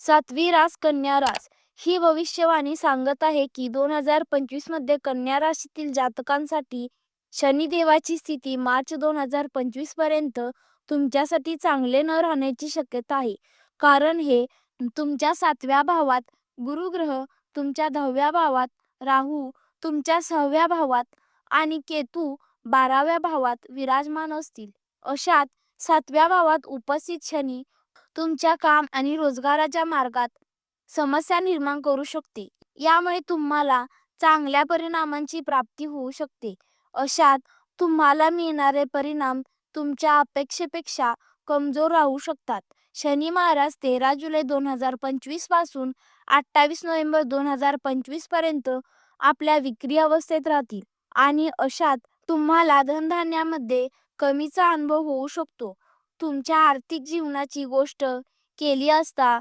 सातवी रास कन्या रास ही भविष्यवाणी सांगत आहे की 2025 मध्ये कन्या राशीतील जातकांसाठी शनिदेवाची स्थिती मार्च 2025 पर्यंत तुमच्यासाठी चांगले न राहण्याची शक्यता आहे. कारण हे तुमच्या 7व्या भावात गुरुग्रह, तुमच्या 10व्या भावात राहू, तुमच्या 6व्या भावात आणि केतू 12व्या भावात विराजमान असतील. अशात 7व्या भावात उपस्थित शनी तुमच्या काम आणि रोजगाराच्या मार्गात समस्या निर्माण करू शकते. यामुळे तुम्हाला चांगल्या परिणामांची प्राप्ती होऊ शकते. अशात तुम्हाला मिळणारे परिणाम तुमच्या अपेक्षेपेक्षा कमजोर राहू शकतात. शनी महाराज 13 जुलै 2025 पासून 28 नोव्हेंबर 2025 पर्यंत आपल्या विक्री अवस्थेत राहतील आणि अशात तुम्हाला धनधान्यामध्ये कमीचा अनुभव होऊ शकतो. तुमच्या आर्थिक जीवनाची गोष्ट केली असता